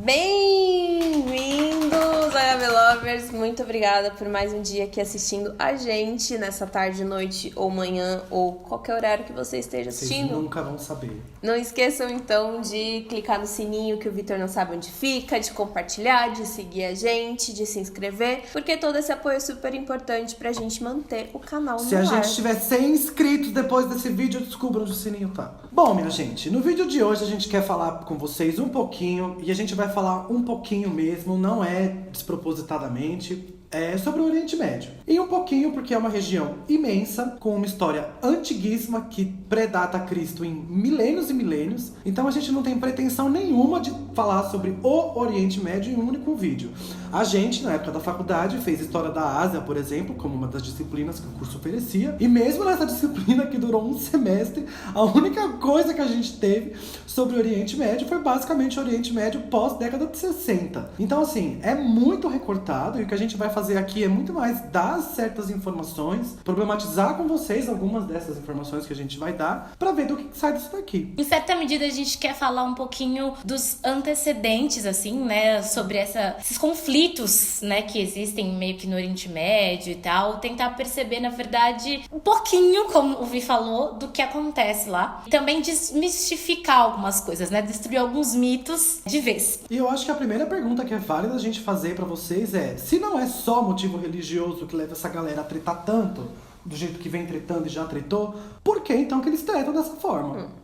Bem-vindos, HB Lovers! Muito obrigada por mais um dia aqui assistindo a gente nessa tarde, noite ou manhã ou qualquer horário que você esteja assistindo. Vocês nunca vão saber. Não esqueçam então de clicar no sininho que o Vitor não sabe onde fica, de compartilhar, de seguir a gente, de se inscrever, porque todo esse apoio é super importante pra gente manter o canal no ar. Se a gente tiver 100 inscritos depois desse vídeo, descubra onde o sininho tá. Bom, minha gente, no vídeo de hoje a gente quer falar com vocês um pouquinho, e a gente vai falar um pouquinho mesmo, não é despropositadamente, sobre o Oriente Médio. E um pouquinho porque é uma região imensa, com uma história antiguíssima que predata Cristo em milênios e milênios. Então a gente não tem pretensão nenhuma de falar sobre o Oriente Médio em um único vídeo. A gente, na época da faculdade, fez História da Ásia, por exemplo, como uma das disciplinas que o curso oferecia. E mesmo nessa disciplina, que durou um semestre, a única coisa que a gente teve sobre o Oriente Médio foi basicamente o Oriente Médio pós-década de 60. Então, assim, é muito recortado e o que a gente vai fazer aqui é muito mais dar certas informações, problematizar com vocês algumas dessas informações que a gente vai dar, pra ver do que sai disso daqui. Em certa medida, a gente quer falar um pouquinho dos antecedentes, assim, né, sobre esses conflitos, né, que existem meio que no Oriente Médio e tal, tentar perceber, na verdade, um pouquinho, como o Vi falou, do que acontece lá. E também desmistificar algumas coisas, né, destruir alguns mitos de vez. E eu acho que a primeira pergunta que é válida a gente fazer pra vocês é: se não é só motivo religioso que leva essa galera a tretar tanto, do jeito que vem tretando e já tretou, por que então que eles tretam dessa forma?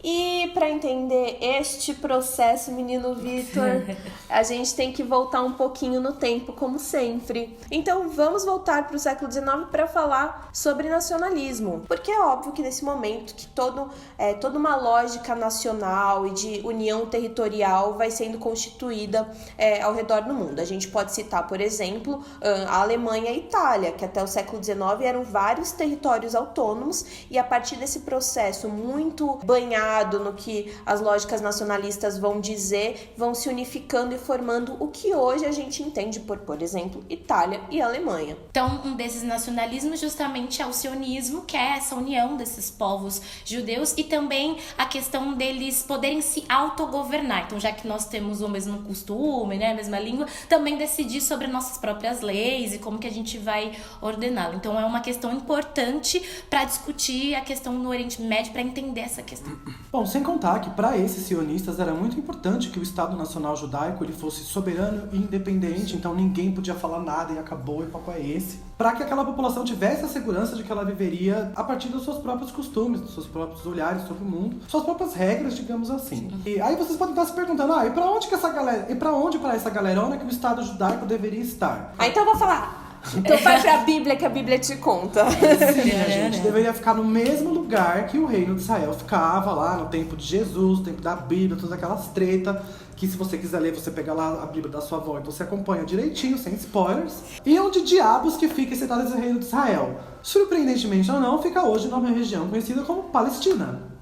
E para entender este processo, menino Vitor, a gente tem que voltar um pouquinho no tempo, como sempre. Então vamos voltar para o século XIX para falar sobre nacionalismo. Porque é óbvio que nesse momento que toda uma lógica nacional e de união territorial vai sendo constituída ao redor do mundo. A gente pode citar, por exemplo, a Alemanha e a Itália, que até o século XIX eram vários territórios autônomos, e a partir desse processo muito banhado no que as lógicas nacionalistas vão dizer, vão se unificando e formando o que hoje a gente entende por exemplo, Itália e Alemanha. Então, um desses nacionalismos justamente é o sionismo, que é essa união desses povos judeus, e também a questão deles poderem se autogovernar. Então, já que nós temos o mesmo costume, né, a mesma língua, também decidir sobre nossas próprias leis e como que a gente vai ordená-lo. Então, é uma questão importante para discutir a questão no Oriente Médio, para entender essa questão. Bom, sem contar que para esses sionistas era muito importante que o Estado Nacional Judaico ele fosse soberano e independente, então ninguém podia falar nada e acabou, e papo é esse. Para que aquela população tivesse a segurança de que ela viveria a partir dos seus próprios costumes, dos seus próprios olhares sobre o mundo, suas próprias regras, digamos assim. E aí vocês podem estar se perguntando, e para onde para essa galerona que o Estado Judaico deveria estar? Então eu vou falar. Então vai pra Bíblia que a Bíblia te conta. Sim, a gente deveria ficar no mesmo lugar que o reino de Israel ficava lá no tempo de Jesus, no tempo da Bíblia, todas aquelas tretas, que se você quiser ler, você pega lá a Bíblia da sua avó e você acompanha direitinho, sem spoilers. E onde diabos que fica esse tal desse reino de Israel? Surpreendentemente ou não, fica hoje numa região conhecida como Palestina.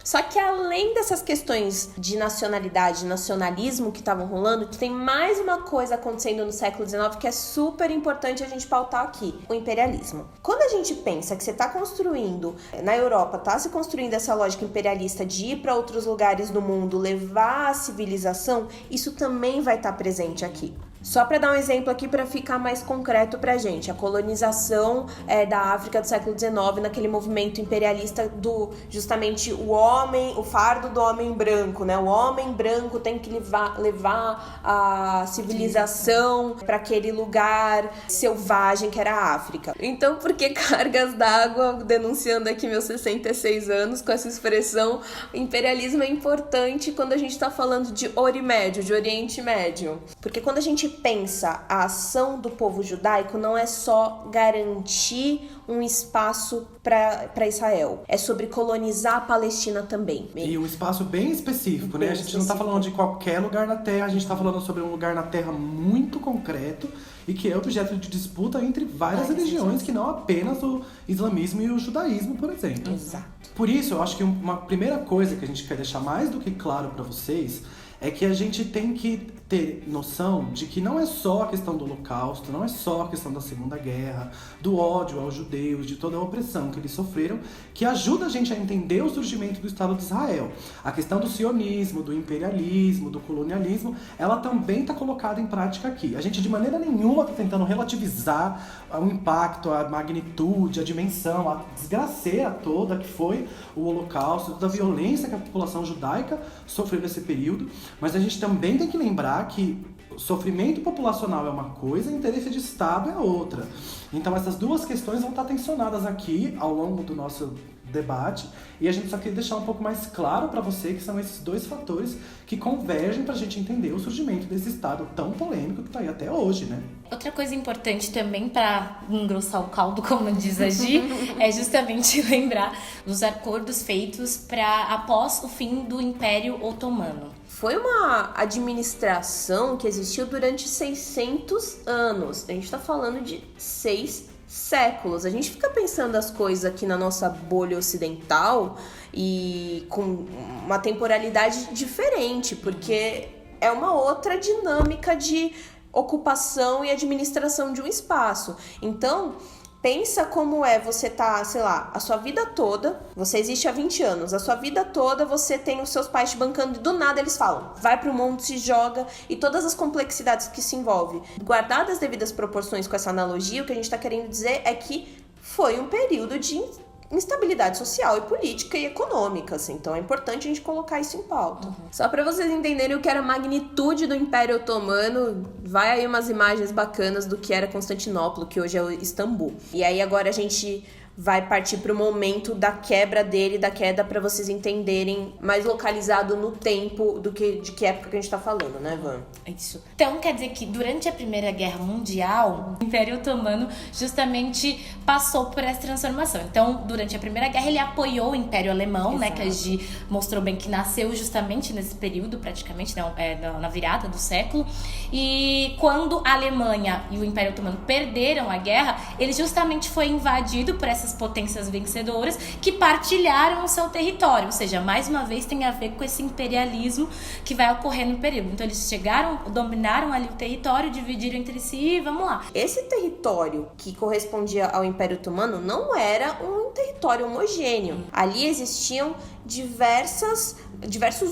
Só que além dessas questões de nacionalidade, nacionalismo que estavam rolando, tem mais uma coisa acontecendo no século XIX que é super importante a gente pautar aqui: o imperialismo. Quando a gente pensa que você está construindo, na Europa, está se construindo essa lógica imperialista de ir para outros lugares do mundo, levar a civilização, isso também vai estar presente aqui. Só para dar um exemplo aqui para ficar mais concreto pra gente, a colonização da África do século XIX, naquele movimento imperialista do justamente o fardo do homem branco, né? O homem branco tem que levar a civilização para aquele lugar selvagem que era a África. Então, por que cargas d'água, denunciando aqui meus 66 anos com essa expressão, imperialismo é importante quando a gente está falando de Oriente Médio? Porque quando a gente pensa a ação do povo judaico, não é só garantir um espaço para Israel, é sobre colonizar a Palestina também. E um espaço bem específico, né? A gente não está falando de qualquer lugar na Terra, a gente está falando sobre um lugar na Terra muito concreto e que é objeto de disputa entre várias religiões, que não apenas o islamismo e o judaísmo, por exemplo. Exato. Por isso, eu acho que uma primeira coisa que a gente quer deixar mais do que claro para vocês é que a gente tem que ter noção de que não é só a questão do Holocausto, não é só a questão da Segunda Guerra, do ódio aos judeus, de toda a opressão que eles sofreram, que ajuda a gente a entender o surgimento do Estado de Israel. A questão do sionismo, do imperialismo, do colonialismo, ela também está colocada em prática aqui. A gente de maneira nenhuma está tentando relativizar o impacto, a magnitude, a dimensão, a desgraceira toda que foi o Holocausto, toda a violência que a população judaica sofreu nesse período, mas a gente também tem que lembrar que sofrimento populacional é uma coisa e interesse de Estado é outra. Então essas duas questões vão estar tensionadas aqui ao longo do nosso debate, e a gente só queria deixar um pouco mais claro para você que são esses dois fatores que convergem para a gente entender o surgimento desse Estado tão polêmico que está aí até hoje, né? Outra coisa importante também para engrossar o caldo, como diz a Gi, é justamente lembrar dos acordos feitos para após o fim do Império Otomano. Foi uma administração que existiu durante 600 anos. A gente está falando de 6 séculos. A gente fica pensando as coisas aqui na nossa bolha ocidental e com uma temporalidade diferente, porque é uma outra dinâmica de ocupação e administração de um espaço. Então, pensa como é você tá, sei lá, a sua vida toda, você existe há 20 anos, a sua vida toda você tem os seus pais te bancando e do nada eles falam, vai pro mundo, se joga, e todas as complexidades que se envolvem. Guardadas as devidas proporções com essa analogia, o que a gente tá querendo dizer é que foi um período de instabilidade social e política e econômica, assim. Então é importante a gente colocar isso em pauta. Só para vocês entenderem o que era a magnitude do Império Otomano, vai aí umas imagens bacanas do que era Constantinopla, que hoje é o Istambul. E aí agora a gente vai partir para o momento da quebra dele, da queda, para vocês entenderem mais localizado no tempo de que época que a gente tá falando, né, Van? Isso. Então, quer dizer que durante a Primeira Guerra Mundial, o Império Otomano justamente passou por essa transformação. Então, durante a Primeira Guerra, ele apoiou o Império Alemão, Exato. né, que a Gi mostrou bem que nasceu justamente nesse período, praticamente, na virada do século. E quando a Alemanha e o Império Otomano perderam a guerra, ele justamente foi invadido por essas potências vencedoras que partilharam o seu território, ou seja, mais uma vez tem a ver com esse imperialismo que vai ocorrer no período. Então eles chegaram, dominaram ali o território, dividiram entre si e vamos lá. Esse território que correspondia ao Império Otomano não era um território homogêneo. Ali existiam diversos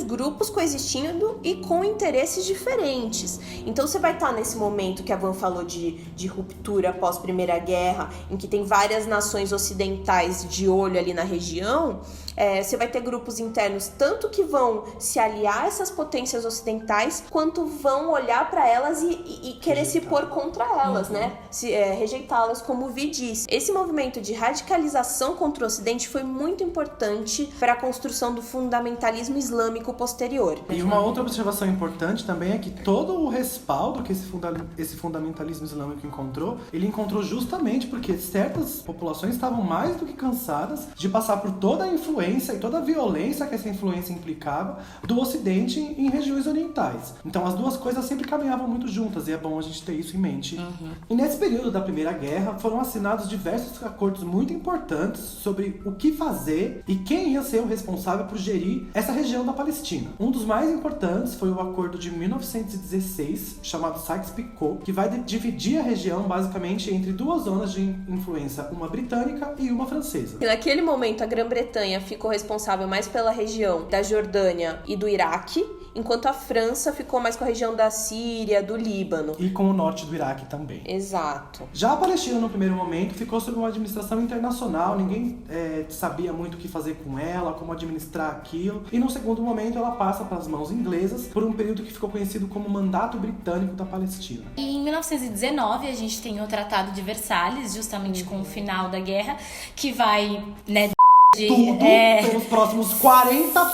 grupos coexistindo e com interesses diferentes. Então você vai estar nesse momento que a Van falou de ruptura após Primeira Guerra, em que tem várias nações ocidentais de olho ali na região. Você vai ter grupos internos tanto que vão se aliar a essas potências ocidentais, quanto vão olhar para elas e querer se pôr contra elas, né? Rejeitá-las, como o Vi diz. Esse movimento de radicalização contra o Ocidente foi muito importante para a construção do fundamentalismo islâmico posterior. E uma outra observação importante também é que todo o respaldo que esse fundamentalismo islâmico encontrou, ele encontrou justamente porque certas populações estavam mais do que cansadas de passar por toda a influência e toda a violência que essa influência implicava do Ocidente em regiões orientais. Então as duas coisas sempre caminhavam muito juntas e é bom a gente ter isso em mente. E nesse período da Primeira Guerra foram assinados diversos acordos muito importantes sobre o que fazer e quem ia ser o responsável por gerir essa região da Palestina. Um dos mais importantes foi o acordo de 1916, chamado Sykes-Picot, que vai dividir a região basicamente entre duas zonas de influência, uma britânica e uma francesa. E naquele momento a Grã-Bretanha ficou responsável mais pela região da Jordânia e do Iraque, enquanto a França ficou mais com a região da Síria, do Líbano. E com o norte do Iraque também. Exato. Já a Palestina, no primeiro momento, ficou sob uma administração internacional, ninguém sabia muito o que fazer com ela, como administrar aquilo. E no segundo momento, ela passa para as mãos inglesas por um período que ficou conhecido como Mandato Britânico da Palestina. E em 1919, a gente tem o Tratado de Versalhes, justamente com o final da guerra, que vai, né, pelos próximos 40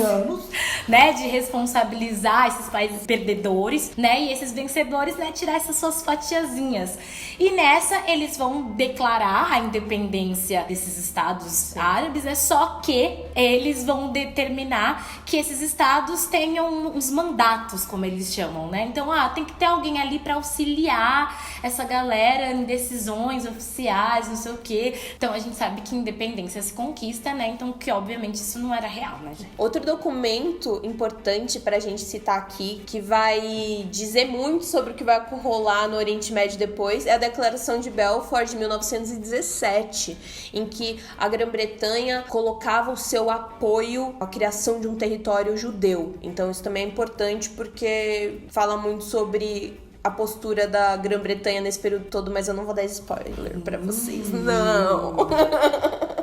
anos, né, de responsabilizar esses países perdedores, né, e esses vencedores, né, tirar essas suas fatiazinhas. E nessa eles vão declarar a independência desses estados árabes, né, só que eles vão determinar que esses estados tenham os mandatos, como eles chamam, né? Então, tem que ter alguém ali para auxiliar essa galera em decisões oficiais, não sei o quê. Então, a gente sabe que independência se conquista, né? Então, que obviamente isso não era real, né, gente? Outro Outro documento importante pra gente citar aqui, que vai dizer muito sobre o que vai rolar no Oriente Médio depois, é a Declaração de Balfour de 1917, em que a Grã-Bretanha colocava o seu apoio à criação de um território judeu. Então isso também é importante porque fala muito sobre a postura da Grã-Bretanha nesse período todo, mas eu não vou dar spoiler pra vocês, não.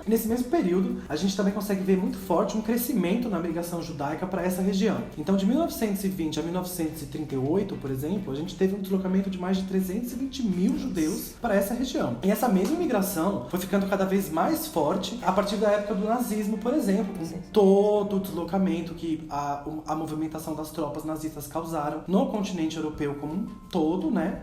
Nesse mesmo período, a gente também consegue ver muito forte um crescimento na migração judaica para essa região. Então, de 1920 a 1938, por exemplo, a gente teve um deslocamento de mais de 320 mil judeus para essa região. E essa mesma migração foi ficando cada vez mais forte a partir da época do nazismo, por exemplo, com todo o deslocamento que a movimentação das tropas nazistas causaram no continente europeu como um todo, né?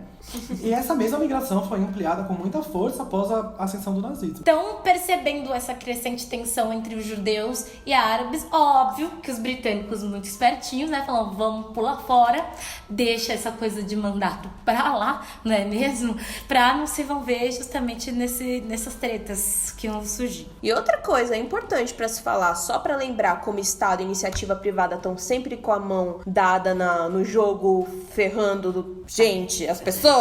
E essa mesma migração foi ampliada com muita força após a ascensão do nazismo. Então, percebendo essa crescente tensão entre os judeus e árabes, óbvio que os britânicos, muito espertinhos, né, falam, vamos pular fora, deixa essa coisa de mandato pra lá, não é mesmo? Pra não se envolver justamente nessas tretas que vão surgir. E outra coisa importante pra se falar, só pra lembrar como Estado e iniciativa privada estão sempre com a mão dada no jogo, ferrando as pessoas.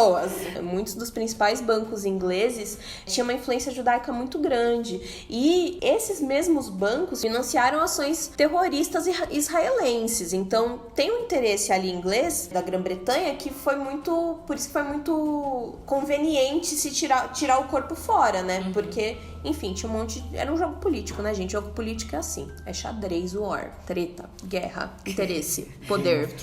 Muitos dos principais bancos ingleses tinham uma influência judaica muito grande. E esses mesmos bancos financiaram ações terroristas israelenses. Então, tem um interesse ali inglês da Grã-Bretanha que foi muito... Por isso que foi muito conveniente se tirar o corpo fora, né? Porque, enfim, tinha um monte... Era um jogo político, né, gente? Jogo político é assim. É xadrez, war, treta, guerra, interesse, poder.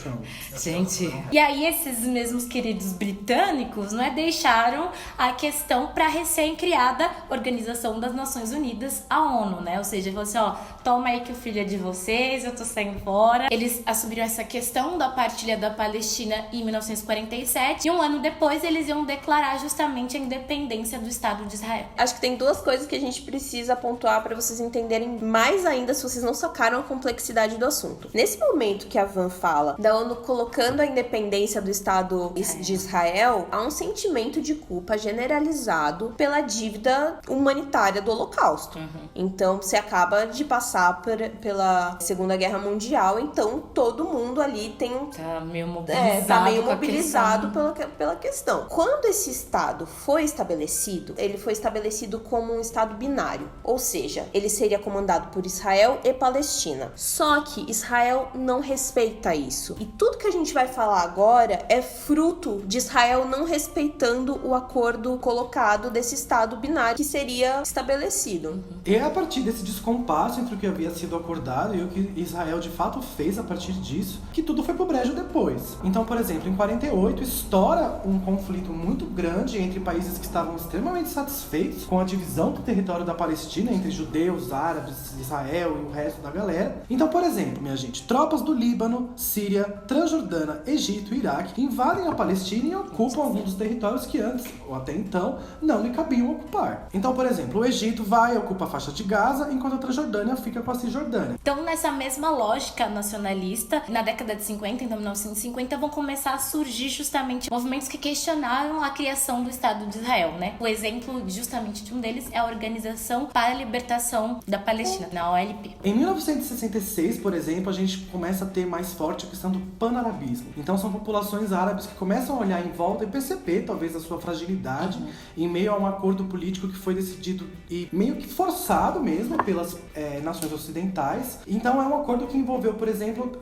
Gente... E aí, esses mesmos queridos britânicos, não é, deixaram a questão para a recém-criada Organização das Nações Unidas, a ONU, né? Ou seja, falou assim, ó, toma aí que o filho é de vocês, eu tô saindo fora. Eles assumiram essa questão da partilha da Palestina em 1947 e um ano depois eles iam declarar justamente a independência do Estado de Israel. Acho que tem duas coisas que a gente precisa pontuar para vocês entenderem mais ainda se vocês não sacaram a complexidade do assunto. Nesse momento que a Van fala da ONU colocando a independência do Estado de Israel, há um sentimento de culpa generalizado pela dívida humanitária do Holocausto. Então, você acaba de passar pela Segunda Guerra Mundial, então todo mundo ali tem tá meio mobilizado, tá meio mobilizado pela questão. Quando esse Estado foi estabelecido, ele foi estabelecido como um Estado binário, ou seja, ele seria comandado por Israel e Palestina. Só que Israel não respeita isso. E tudo que a gente vai falar agora é fruto de Israel não respeitando o acordo colocado desse Estado binário que seria estabelecido. E é a partir desse descompasso entre o que havia sido acordado e o que Israel de fato fez a partir disso, que tudo foi pro brejo depois. Então, por exemplo, em 48 estoura um conflito muito grande entre países que estavam extremamente satisfeitos com a divisão do território da Palestina entre judeus, árabes, Israel e o resto da galera. Então, por exemplo, minha gente, tropas do Líbano, Síria, Transjordânia, Egito e Iraque invadem a Palestina e ocupam alguns dos territórios que antes, ou até então, não lhe cabiam ocupar. Então, por exemplo, o Egito vai e ocupa a faixa de Gaza, enquanto a Transjordânia fica com a Cisjordânia. Então, nessa mesma lógica nacionalista, na década de 50, então 1950, vão começar a surgir justamente movimentos que questionaram a criação do Estado de Israel, né? O exemplo justamente de um deles é a Organização para a Libertação da Palestina, na OLP. Em 1966, por exemplo, a gente começa a ter mais forte a questão do panarabismo. Então, são populações árabes que começam a olhar em volta e perceber, talvez, a sua fragilidade em meio a um acordo político que foi decidido e meio que forçado mesmo pelas nações ocidentais. Então, é um acordo que envolveu, por exemplo,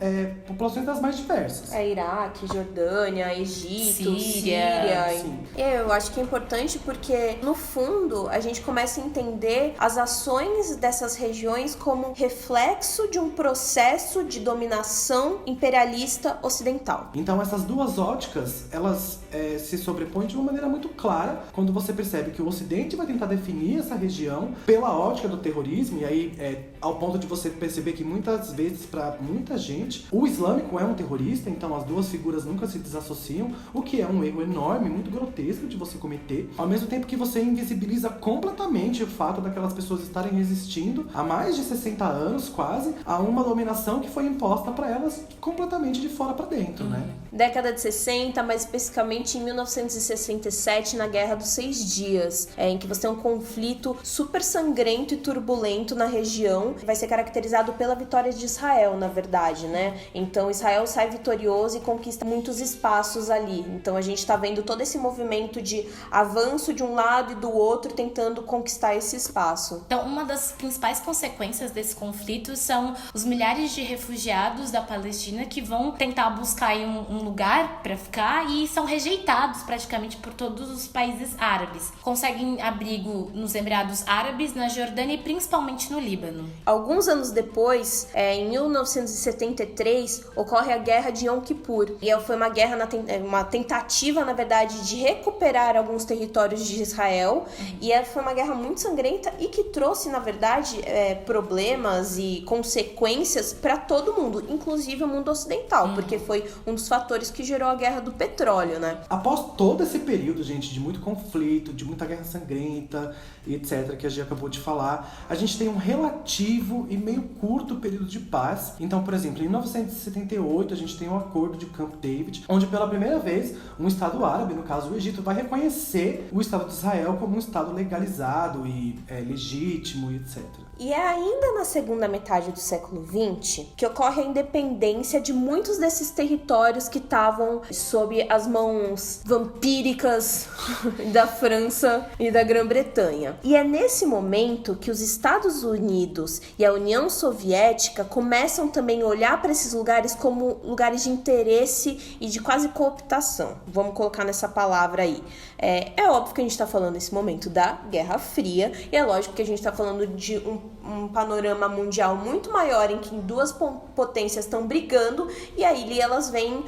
populações das mais diversas. Iraque, Jordânia, Egito, Síria. Sim. Eu acho que é importante porque, no fundo, a gente começa a entender as ações dessas regiões como reflexo de um processo de dominação imperialista ocidental. Então, essas duas óticas, elas se sobrepõem de uma maneira muito clara quando você percebe que o Ocidente vai tentar definir essa região pela ótica do terrorismo, e aí ao ponto de você perceber que muitas vezes, para muita gente, o islâmico é um terrorista, então as duas figuras nunca se desassociam, o que é um erro enorme, muito grotesco de você cometer, ao mesmo tempo que você invisibiliza completamente simplesmente o fato daquelas pessoas estarem resistindo há mais de 60 anos, quase, a uma dominação que foi imposta para elas completamente de fora para dentro, né? Década de 60, mais especificamente em 1967, na Guerra dos 6 Dias, em que você tem um conflito super sangrento e turbulento na região, vai ser caracterizado pela vitória de Israel, na verdade, né? Então Israel sai vitorioso e conquista muitos espaços ali. Então a gente tá vendo todo esse movimento de avanço de um lado e do outro, tentando conquistar esse espaço. Então, uma das principais consequências desse conflito são os milhares de refugiados da Palestina que vão tentar buscar aí um lugar para ficar e são rejeitados praticamente por todos os países árabes. Conseguem abrigo nos Emirados Árabes, na Jordânia e principalmente no Líbano. Alguns anos depois, em 1973, ocorre a Guerra de Yom Kippur. E foi uma guerra, uma tentativa, na verdade, de recuperar alguns territórios de Israel. E foi uma guerra muito sangrenta e que trouxe, na verdade, problemas e consequências para todo mundo, inclusive o mundo ocidental, porque foi um dos fatores que gerou a Guerra do Petróleo, né? Após todo esse período, gente, de muito conflito, de muita guerra sangrenta e etc, que a gente acabou de falar, a gente tem um relativo e meio curto período de paz. Então, por exemplo, em 1978, a gente tem um acordo de Camp David, onde pela primeira vez um Estado árabe, no caso o Egito, vai reconhecer o Estado de Israel como um Estado legalizado e legítimo e etc. E é ainda na segunda metade do século XX que ocorre a independência de muitos desses territórios que estavam sob as mãos vampíricas da França e da Grã-Bretanha. E é nesse momento que os Estados Unidos e a União Soviética começam também a olhar para esses lugares como lugares de interesse e de quase cooptação. Vamos colocar nessa palavra aí. É óbvio que a gente está falando nesse momento da Guerra Fria, e é lógico que a gente está falando de um panorama mundial muito maior em que duas potências estão brigando, e aí elas veem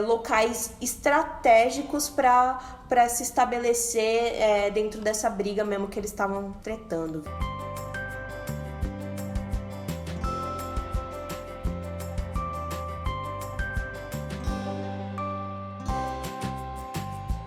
locais estratégicos para se estabelecer dentro dessa briga mesmo que eles estavam tretando.